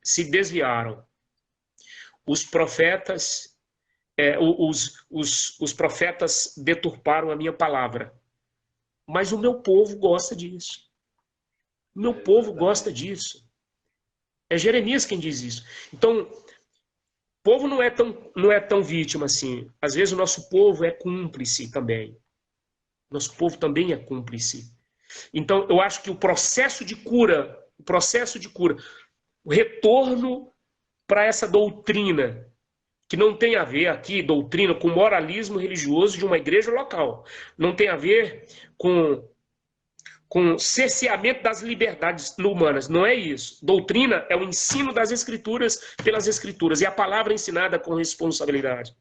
se desviaram, os profetas, os profetas deturparam a minha palavra, mas o meu povo gosta disso. O meu povo gosta disso. É Jeremias quem diz isso. Então, o povo não é tão vítima assim. Às vezes o nosso povo é cúmplice também. Nosso povo também é cúmplice. Então, eu acho que o processo de cura, o retorno para essa doutrina, que não tem a ver aqui, doutrina, com moralismo religioso de uma igreja local. Não tem a ver com cerceamento das liberdades humanas. Não é isso. Doutrina é o ensino das escrituras pelas escrituras. E a palavra ensinada com responsabilidade.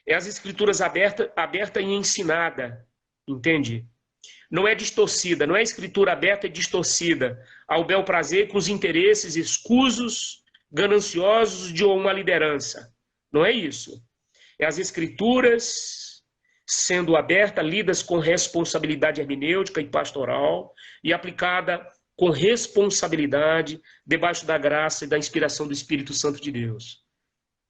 É as escrituras aberta e ensinada. Entende? Não é distorcida. Não é escritura aberta e distorcida ao bel prazer com os interesses escusos, gananciosos de uma liderança. Não é isso. É as escrituras sendo aberta, lidas com responsabilidade hermenêutica e pastoral e aplicada com responsabilidade debaixo da graça e da inspiração do Espírito Santo de Deus.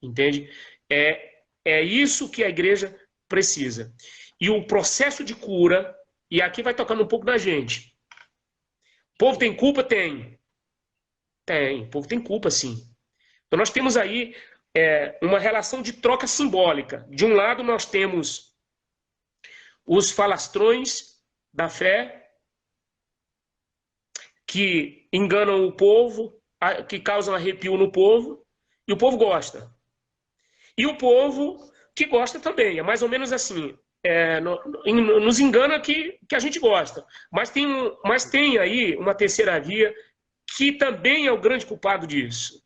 Entende? É isso que a igreja precisa. E o processo de cura, e aqui vai tocando um pouco da gente. O povo tem culpa? Tem. Tem. O povo tem culpa, sim. Então nós temos aí uma relação de troca simbólica. De um lado nós temos os falastrões da fé, que enganam o povo, que causam arrepio no povo, e o povo gosta. E o povo que gosta também, é mais ou menos assim, nos engana que a gente gosta. Mas tem aí uma terceira via que também é o grande culpado disso.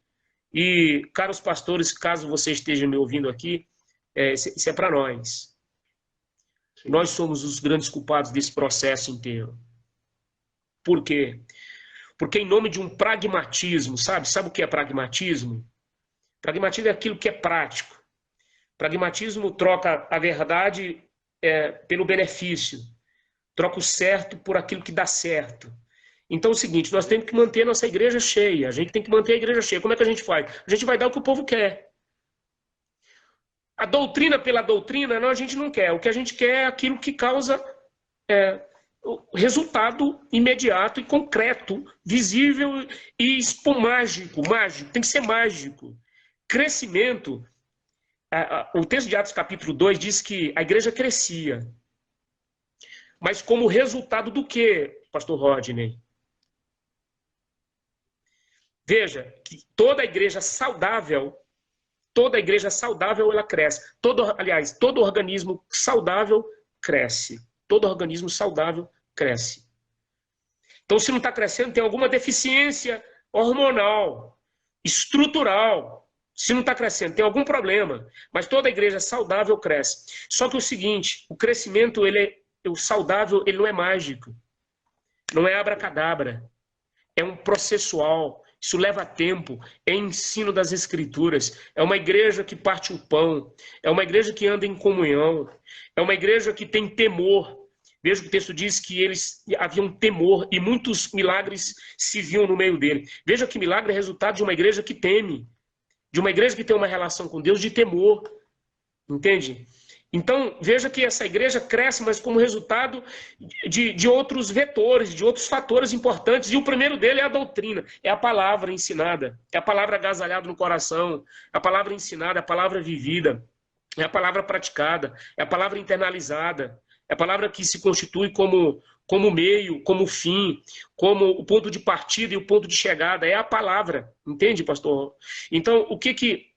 E, caros pastores, caso você esteja me ouvindo aqui, isso é para nós. Sim. Nós somos os grandes culpados desse processo inteiro. Por quê? Porque em nome de um pragmatismo, sabe o que é pragmatismo? Pragmatismo é aquilo que é prático. Pragmatismo troca a verdade pelo benefício. Troca o certo por aquilo que dá certo. Então é o seguinte, nós temos que manter nossa igreja cheia. A gente tem que manter a igreja cheia. Como é que a gente faz? A gente vai dar o que o povo quer. A doutrina pela doutrina, não, a gente não quer. O que a gente quer é aquilo que causa resultado imediato e concreto, visível e mágico. Tem que ser mágico. Crescimento. O texto de Atos capítulo 2 diz que a igreja crescia. Mas como resultado do quê, pastor Rodney? Veja que toda igreja saudável ela cresce. Todo organismo saudável cresce. Todo organismo saudável cresce. Então, se não está crescendo, tem alguma deficiência hormonal, estrutural. Se não está crescendo, tem algum problema. Mas toda igreja saudável cresce. Só que o seguinte, o crescimento, o saudável, ele não é mágico. Não é abracadabra. É um processual. Isso leva tempo. É ensino das Escrituras. É uma igreja que parte o pão. É uma igreja que anda em comunhão. É uma igreja que tem temor. Veja que o texto diz que eles haviam temor e muitos milagres se viam no meio dele. Veja que milagre é resultado de uma igreja que teme. De uma igreja que tem uma relação com Deus de temor. Entende? Então, veja que essa igreja cresce, mas como resultado de outros vetores, de outros fatores importantes. E o primeiro dele é a doutrina, é a palavra ensinada, é a palavra agasalhada no coração, é a palavra ensinada, é a palavra vivida, é a palavra praticada, é a palavra internalizada, é a palavra que se constitui como meio, como fim, como o ponto de partida e o ponto de chegada. É a palavra, entende, pastor? Então, o que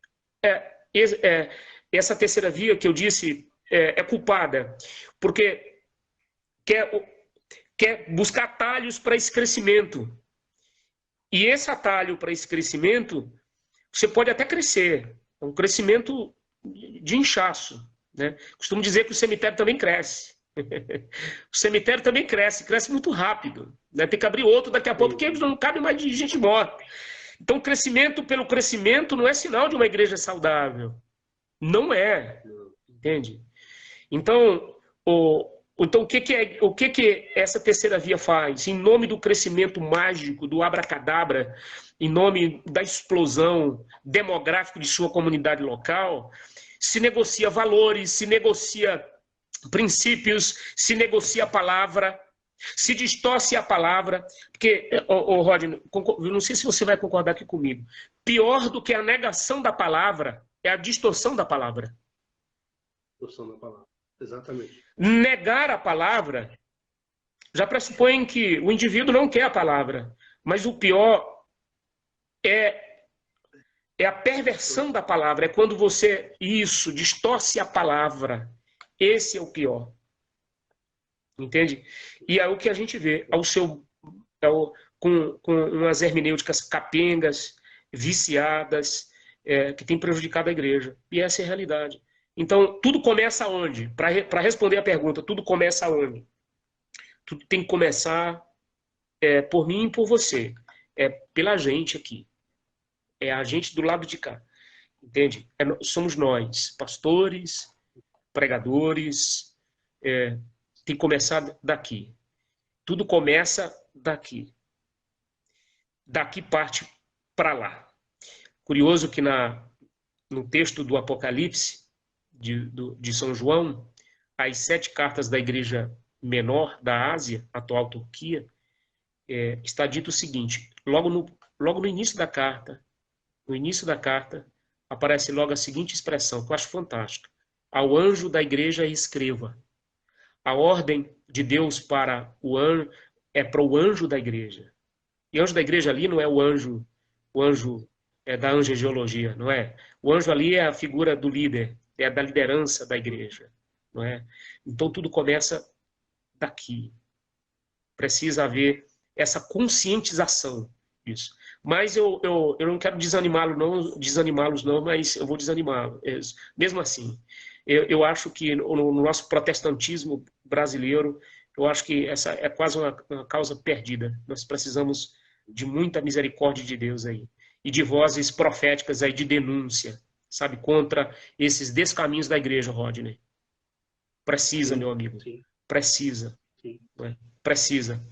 essa terceira via que eu disse é culpada, porque quer buscar atalhos para esse crescimento. E esse atalho para esse crescimento, você pode até crescer. É um crescimento de inchaço. Né? Costumo dizer que o cemitério também cresce. O cemitério também cresce muito rápido. Né? Tem que abrir outro daqui a pouco, porque não cabe mais de gente morta. Então, crescimento pelo crescimento não é sinal de uma igreja saudável. Não é. Entende? Então, o que essa terceira via faz? Em nome do crescimento mágico, do abracadabra, em nome da explosão demográfica de sua comunidade local, se negocia valores, se negocia princípios, se negocia a palavra, se distorce a palavra. Porque, Rodney, não sei se você vai concordar aqui comigo, pior do que a negação da palavra é a distorção da palavra. Distorção da palavra, exatamente. Negar a palavra já pressupõe que o indivíduo não quer a palavra, mas o pior é a perversão da palavra, é quando você, distorce a palavra. Esse é o pior. Entende? E é o que a gente vê, com umas hermenêuticas capengas, viciadas, que tem prejudicado a igreja. E essa é a realidade. Então, tudo começa onde? Para responder a pergunta, tudo começa onde? Tudo tem que começar por mim e por você. É pela gente aqui. É a gente do lado de cá. Entende? Somos nós, pastores, pregadores, tem que começar daqui. Tudo começa daqui. Daqui parte para lá. Curioso que no texto do Apocalipse, de São João, as 7 cartas da igreja menor da Ásia, atual Turquia, está dito o seguinte, logo no início da carta, aparece logo a seguinte expressão, que eu acho fantástica. Ao anjo da igreja escreva. A ordem de Deus para o anjo é para o anjo da igreja. E anjo da igreja ali não é o anjo da angeologia, não é? O anjo ali é a figura do líder, é da liderança da igreja, não é? Então tudo começa daqui. Precisa haver essa conscientização disso. Mas eu não quero desanimá-los não, mas eu vou desanimá-los. Mesmo assim, eu acho que no nosso protestantismo brasileiro, eu acho que essa é quase uma causa perdida. Nós precisamos de muita misericórdia de Deus aí. E de vozes proféticas aí de denúncia, sabe, contra esses descaminhos da igreja, Rodney. Precisa, meu amigo. Sim. Precisa. Sim. Né? Precisa.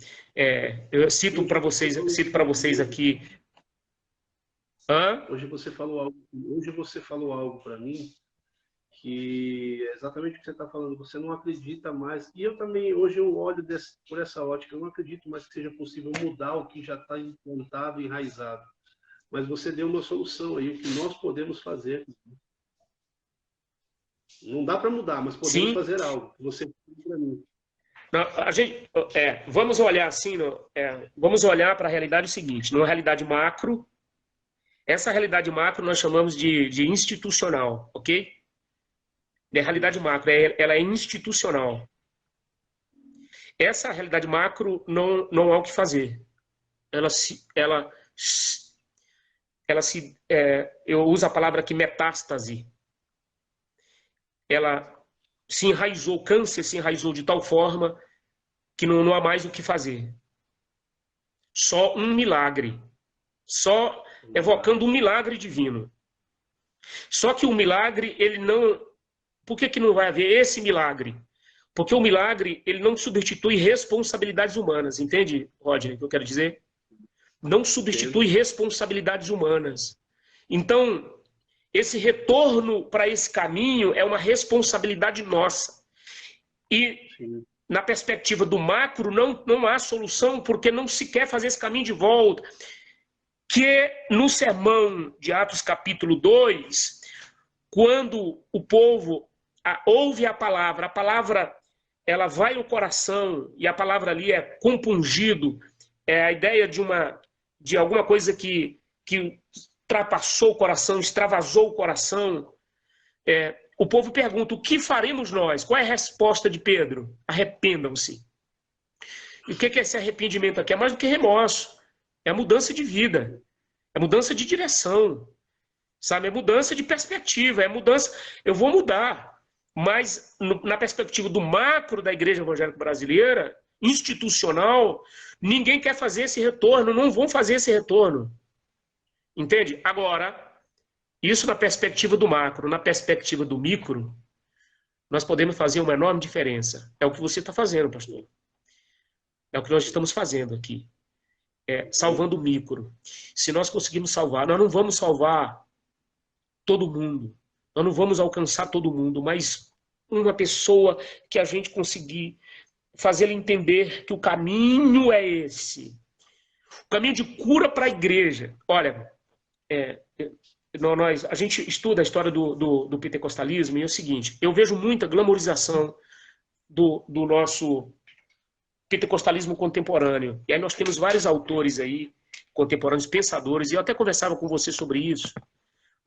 Eu cito para vocês aqui. Hoje você falou algo para mim que é exatamente o que você está falando. Você não acredita mais. E eu também, hoje eu olho por essa ótica, eu não acredito mais que seja possível mudar o que já está implantado, enraizado. Mas você deu uma solução aí, o que nós podemos fazer. Não dá para mudar, mas podemos Sim. fazer algo. Você para mim. Vamos olhar assim, vamos olhar para a realidade seguinte, numa realidade macro. Essa realidade macro nós chamamos de institucional, ok? A realidade macro, ela é institucional. Essa realidade macro não há o que fazer. Eu uso a palavra aqui metástase. Ela se enraizou, o câncer se enraizou de tal forma que não há mais o que fazer. Só um milagre. Só evocando um milagre divino. Só que o milagre, ele não... Por que não vai haver esse milagre? Porque o milagre, ele não substitui responsabilidades humanas. Entende, Rodney, o que eu quero dizer? Não substitui responsabilidades humanas. Então, esse retorno para esse caminho é uma responsabilidade nossa. E, na perspectiva do macro, não há solução, porque não se quer fazer esse caminho de volta. Que no sermão de Atos capítulo 2, quando o povo ouve a palavra ela vai no coração, e a palavra ali é compungido, é a ideia de alguma coisa que ultrapassou o coração, extravasou o coração. O povo pergunta, o que faremos nós? Qual é a resposta de Pedro? Arrependam-se. E o que é esse arrependimento aqui? É mais do que remorso. É mudança de vida. É mudança de direção. Sabe? É mudança de perspectiva. É mudança... Eu vou mudar. Mas, na perspectiva do macro da Igreja Evangélica Brasileira, institucional, ninguém quer fazer esse retorno. Não vão fazer esse retorno. Entende? Agora, isso na perspectiva do macro. Na perspectiva do micro, nós podemos fazer uma enorme diferença. É o que você está fazendo, pastor. É o que nós estamos fazendo aqui. Salvando o micro. Se nós conseguirmos salvar, nós não vamos salvar todo mundo. Nós não vamos alcançar todo mundo, mas uma pessoa que a gente conseguir fazer ele entender que o caminho é esse. O caminho de cura para a igreja. Olha, a gente estuda a história do pentecostalismo e é o seguinte, eu vejo muita glamorização do nosso pentecostalismo contemporâneo. E aí nós temos vários autores aí, contemporâneos, pensadores, e eu até conversava com você sobre isso,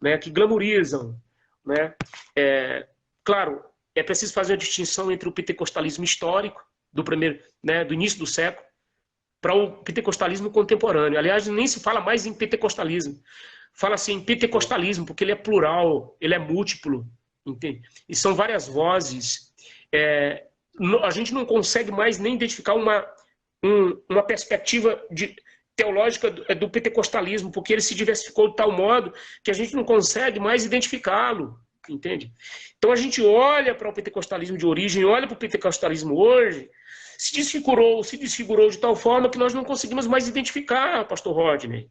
né, que glamorizam. Né? Claro, é preciso fazer a distinção entre o pentecostalismo histórico, do início do século, para o pentecostalismo contemporâneo. Aliás, nem se fala mais em pentecostalismo. Fala-se em pentecostalismo, porque ele é plural, ele é múltiplo. Entende? E são várias vozes. A gente não consegue mais nem identificar uma perspectiva teológica do pentecostalismo, porque ele se diversificou de tal modo que a gente não consegue mais identificá-lo. entende? Então a gente olha para o pentecostalismo de origem, olha para o pentecostalismo hoje, se desfigurou de tal forma que nós não conseguimos mais identificar, pastor Rodney.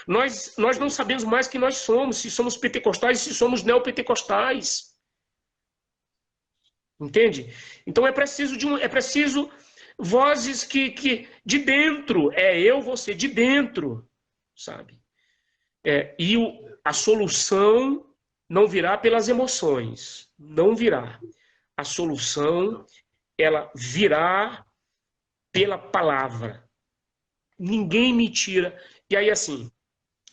Nós não sabemos mais quem nós somos, se somos pentecostais, se somos neopentecostais. Entende? Então é preciso vozes que de dentro, eu, você, de dentro, sabe? A solução não virá pelas emoções, não virá. A solução, ela virá pela palavra. Ninguém me tira. E aí, assim,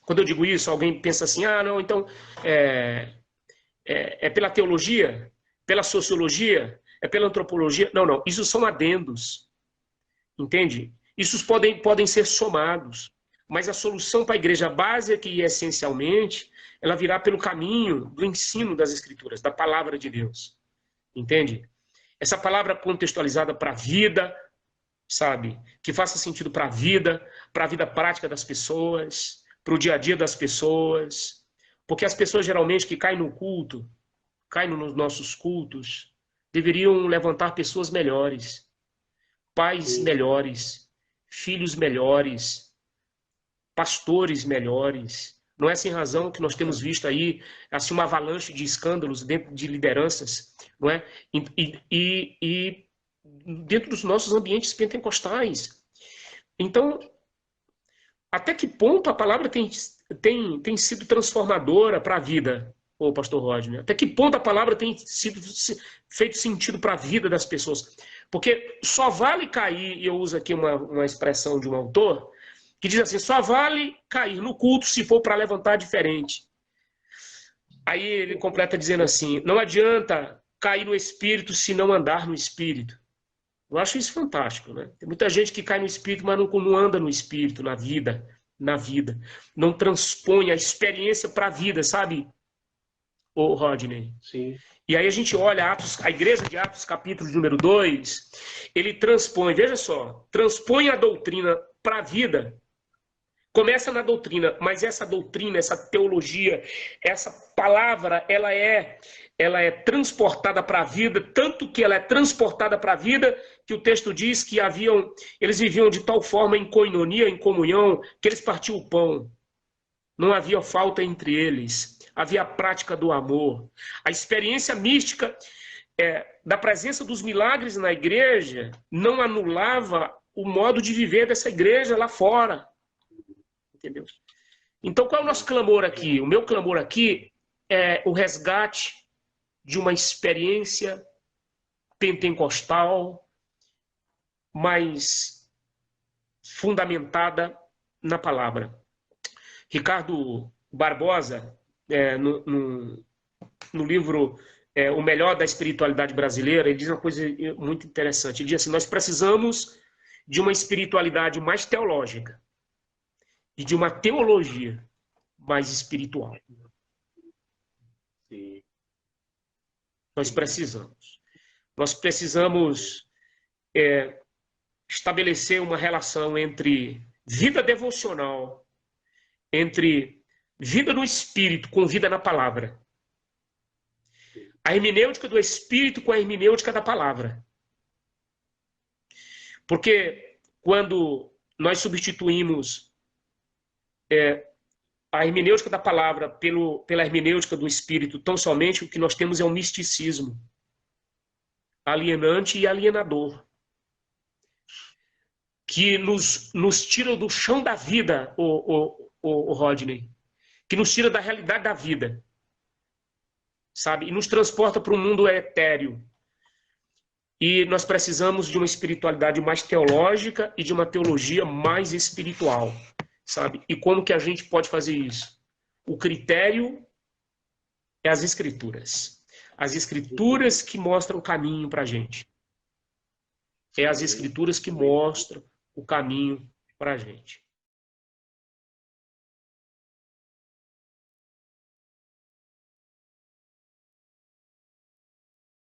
quando eu digo isso, alguém pensa assim, não, então é pela teologia, pela sociologia, é pela antropologia. Não, isso são adendos, entende? Isso podem ser somados, mas a solução para a igreja básica e essencialmente, ela virá pelo caminho do ensino das Escrituras, da palavra de Deus, entende? Essa palavra contextualizada para a vida, sabe? Que faça sentido para a vida prática das pessoas, para o dia a dia das pessoas, porque as pessoas geralmente que caem no culto, caem nos nossos cultos, deveriam levantar pessoas melhores, pais melhores, filhos melhores, pastores melhores. Não é sem razão que nós temos visto aí assim, uma avalanche de escândalos dentro de lideranças, não é? E dentro dos nossos ambientes pentecostais. Então, até que ponto a palavra tem sido transformadora para a vida, ô pastor Rodney? Até que ponto a palavra tem feito sentido para a vida das pessoas? Porque só vale cair, e eu uso aqui uma expressão de um autor, que diz assim, só vale cair no culto se for para levantar diferente. Aí ele completa dizendo assim, não adianta cair no espírito se não andar no espírito. Eu acho isso fantástico, né? Tem muita gente que cai no espírito, mas não anda no espírito, na vida. Não transpõe a experiência para a vida, sabe, ô Rodney? Sim. E aí a gente olha a igreja de Atos, capítulo número 2, ele transpõe, veja só, transpõe a doutrina para a vida. Começa na doutrina, mas essa doutrina, essa teologia, essa palavra, ela é transportada para a vida, tanto que ela é transportada para a vida, que o texto diz que eles viviam de tal forma em koinonia, em comunhão, que eles partiam o pão. Não havia falta entre eles, havia a prática do amor. A experiência mística da presença dos milagres na igreja não anulava o modo de viver dessa igreja lá fora. Entendeu? Então, qual é o nosso clamor aqui? O meu clamor aqui é o resgate de uma experiência pentecostal mais fundamentada na palavra. Ricardo Barbosa, no livro O Melhor da Espiritualidade Brasileira, ele diz uma coisa muito interessante. Ele diz assim, nós precisamos de uma espiritualidade mais teológica e de uma teologia mais espiritual. Sim. Nós precisamos estabelecer uma relação entre vida devocional, entre vida no Espírito com vida na palavra. A hermenêutica do Espírito com a hermenêutica da palavra. Porque quando nós substituímos a hermenêutica da palavra pela hermenêutica do Espírito, tão somente o que nós temos é um misticismo alienante e alienador, que nos tira do chão da vida, o Rodney, que nos tira da realidade da vida, sabe? E nos transporta para um mundo etéreo. E nós precisamos de uma espiritualidade mais teológica e de uma teologia mais espiritual, sabe? E como que a gente pode fazer isso? O critério é as Escrituras. As Escrituras que mostram o caminho para a gente. É as Escrituras que mostram o caminho para a gente.